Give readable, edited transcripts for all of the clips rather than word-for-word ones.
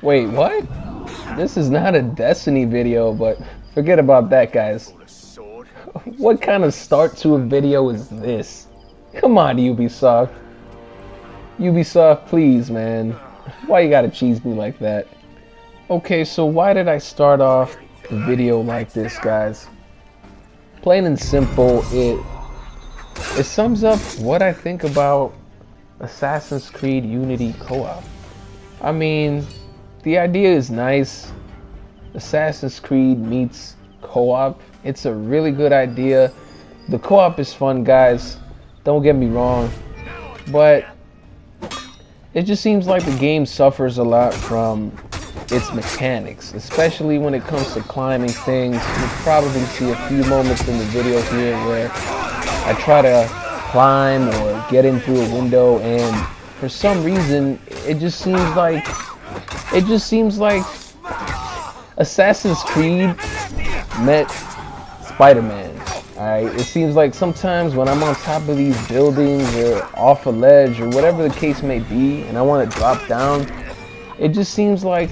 Wait, what? This is not a Destiny video, but forget about that, guys. What kind of start to a video is this? Come on, Ubisoft. Ubisoft, please, man. Why you gotta cheese me like that? Okay, so why did I start off the video like this, guys? Plain and simple, it sums up what I think about Assassin's Creed Unity co-op. I mean, the idea is nice. Assassin's Creed meets co-op. It's a really good idea. The co-op is fun, guys. Don't get me wrong. But it just seems like the game suffers a lot from its mechanics, especially when it comes to climbing things. You'll probably see a few moments in the video here where I try to climb or get in through a window, and for some reason it just seems like Assassin's Creed met Spider-Man. Alright, it seems like sometimes when I'm on top of these buildings or off a ledge or whatever the case may be and I want to drop down, it just seems like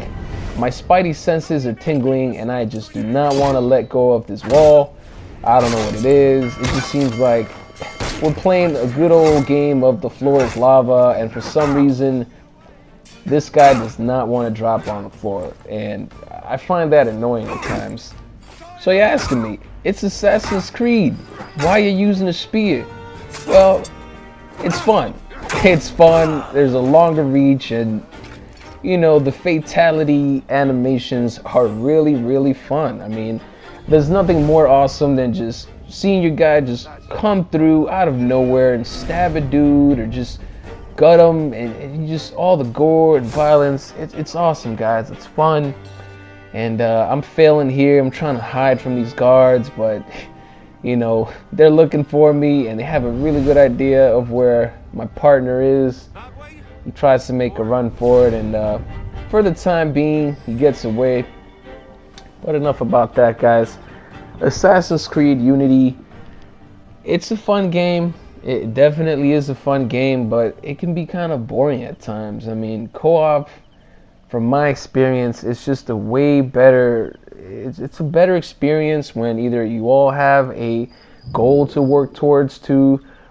my spidey senses are tingling and I just do not want to let go of this wall. I don't know what it is. It just seems like we're playing a good old game of the floor is lava, and for some reason this guy does not want to drop on the floor, and I find that annoying at times. So you're asking me, it's Assassin's Creed, why are you using a spear? Well, it's fun. It's fun, there's a longer reach, and you know, the fatality animations are really fun. I mean, there's nothing more awesome than just seeing your guy just come through out of nowhere and stab a dude or just gut him, and just all the gore and violence. It's awesome, guys. It's fun. And I'm failing here. I'm trying to hide from these guards, but you know, they're looking for me and they have a really good idea of where my partner is. He tries to make a run for it, and for the time being he gets away. But enough about that, guys. Assassin's Creed Unity, it's a fun game. It definitely is a fun game, but it can be kind of boring at times. I mean, co-op, from my experience, it's just a way better, it's a better experience when either you all have a goal to work towards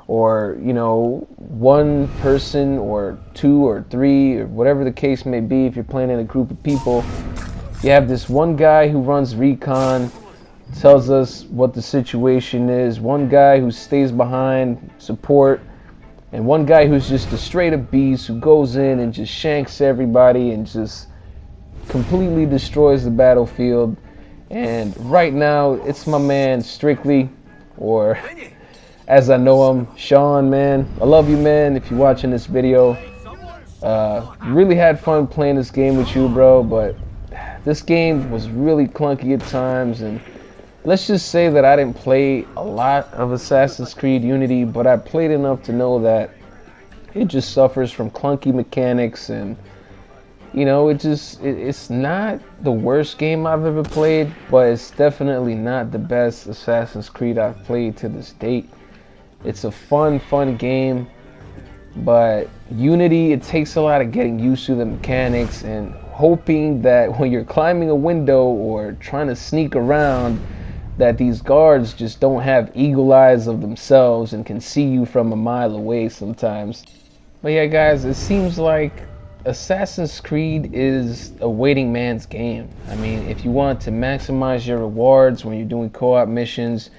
or, you know, one person or two or three or whatever the case may be. If you're playing in a group of people, you have this one guy who runs recon, tells us what the situation is, one guy who stays behind, support, and one guy who's just a straight up beast who goes in and just shanks everybody and just completely destroys the battlefield. And right now it's my man Strictly, or as I know him, Sean, man. I love you, man, if you're watching this video. Really had fun playing this game with you, bro, but this game was really clunky at times, and let's just say that I didn't play a lot of Assassin's Creed Unity, but I played enough to know that it just suffers from clunky mechanics, and you know, it's not the worst game I've ever played, but it's definitely not the best Assassin's Creed I've played to this date. It's a fun game, but Unity, it takes a lot of getting used to the mechanics and hoping that when you're climbing a window or trying to sneak around, that these guards just don't have eagle eyes of themselves and can see you from a mile away sometimes. But yeah, guys, it seems like Assassin's Creed is a waiting man's game. I mean, if you want to maximize your rewards when you're doing co-op missions,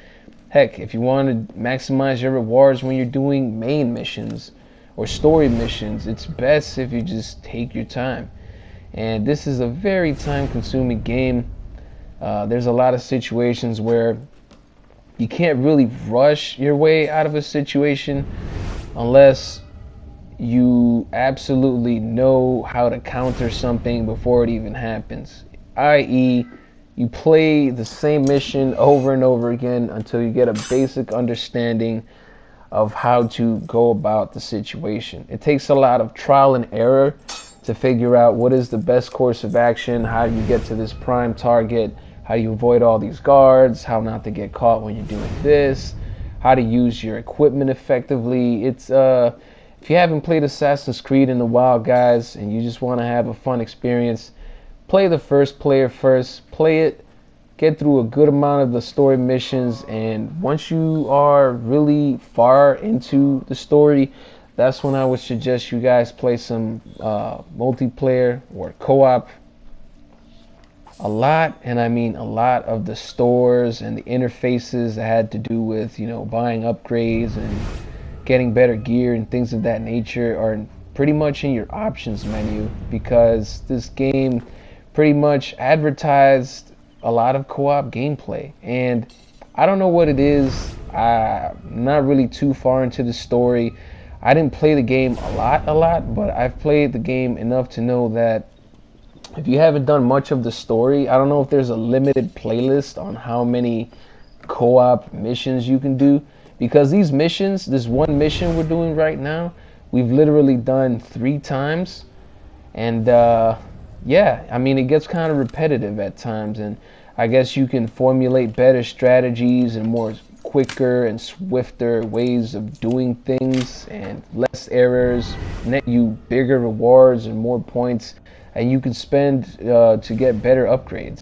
heck, if you want to maximize your rewards when you're doing main missions or story missions, it's best if you just take your time. And this is a very time-consuming game. There's a lot of situations where you can't really rush your way out of a situation unless you absolutely know how to counter something before it even happens. i.e., you play the same mission over and over again until you get a basic understanding of how to go about the situation. It takes a lot of trial and error to figure out what is the best course of action, how you get to this prime target, how you avoid all these guards, how not to get caught when you're doing this, how to use your equipment effectively. It's if you haven't played Assassin's Creed in a while, guys, and you just want to have a fun experience, play the first player first, play it, get through a good amount of the story missions, and once you are really far into the story, that's when I would suggest you guys play some multiplayer or co-op. A lot, and I mean a lot, of the stores and the interfaces that had to do with, you know, buying upgrades and getting better gear and things of that nature are pretty much in your options menu, because this game pretty much advertised a lot of co-op gameplay. And I don't know what it is. I'm not really too far into the story. I didn't play the game a lot, but I've played the game enough to know that if you haven't done much of the story, I don't know if there's a limited playlist on how many co-op missions you can do, because these missions, this one mission we're doing right now, we've literally done 3 times. And yeah, I mean, it gets kind of repetitive at times, and I guess you can formulate better strategies and more quicker and swifter ways of doing things, and less errors, net you bigger rewards and more points, and you can spend to get better upgrades.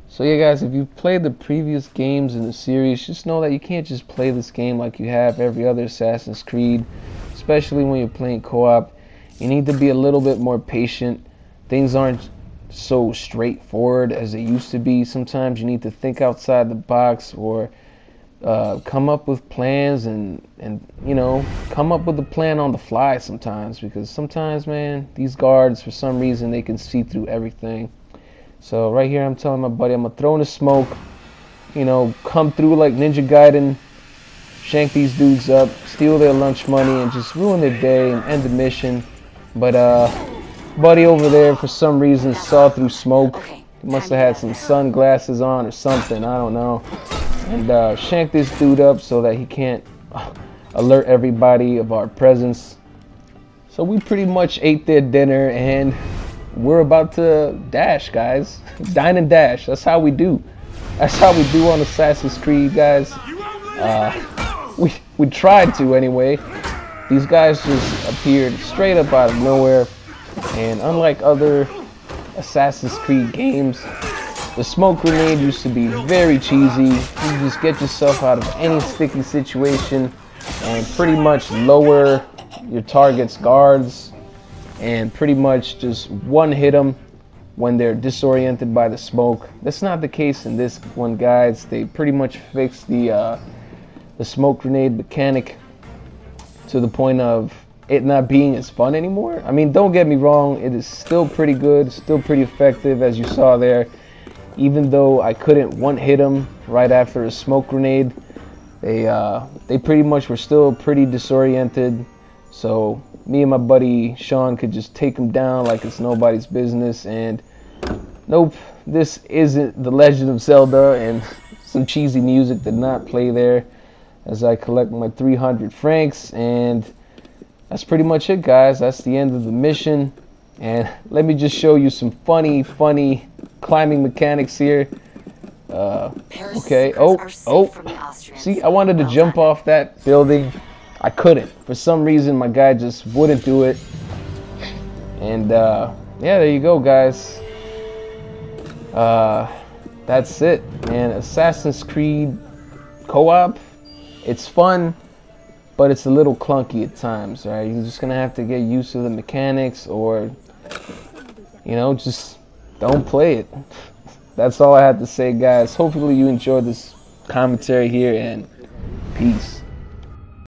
So yeah guys, if you've played the previous games in the series, just know that you can't just play this game like you have every other Assassin's Creed, especially when you're playing co-op. You need to be a little bit more patient. Things aren't so straightforward as they used to be. Sometimes you need to think outside the box, or come up with plans and you know, come up with a plan on the fly sometimes, because sometimes, man, these guards, for some reason, they can see through everything. So right here I'm telling my buddy I'm gonna throw in the smoke, you know, come through like Ninja Gaiden, shank these dudes up, steal their lunch money, and just ruin their day and end the mission. But buddy over there, for some reason, saw through smoke. He must have had some sunglasses on or something, I don't know. And shank this dude up so that he can't alert everybody of our presence. So we pretty much ate their dinner, and we're about to dash, guys. Dine and dash. That's how we do. That's how we do on Assassin's Creed, guys. We tried to anyway. These guys just appeared straight up out of nowhere, and unlike other Assassin's Creed games, the smoke grenade used to be very cheesy. You just get yourself out of any sticky situation and pretty much lower your target's guards, and pretty much just one hit them when they're disoriented by the smoke. That's not the case in this one, guys. They pretty much fixed the smoke grenade mechanic to the point of it not being as fun anymore. I mean, don't get me wrong, it is still pretty good, still pretty effective, as you saw there. Even though I couldn't one hit them right after a smoke grenade, they pretty much were still pretty disoriented. So me and my buddy Sean could just take them down like it's nobody's business. And nope, this isn't The Legend of Zelda, and some cheesy music did not play there as I collect my 300 francs. And that's pretty much it, guys. That's the end of the mission. And let me just show you some funny climbing mechanics here. Okay. Oh. See, I wanted to jump off that building. I couldn't. For some reason, my guy just wouldn't do it. And yeah, there you go, guys. That's it, man. Assassin's Creed co-op. It's fun, but it's a little clunky at times, right? You're just gonna have to get used to the mechanics, or you know, just don't play it. That's all I have to say, guys. Hopefully you enjoyed this commentary here, and peace.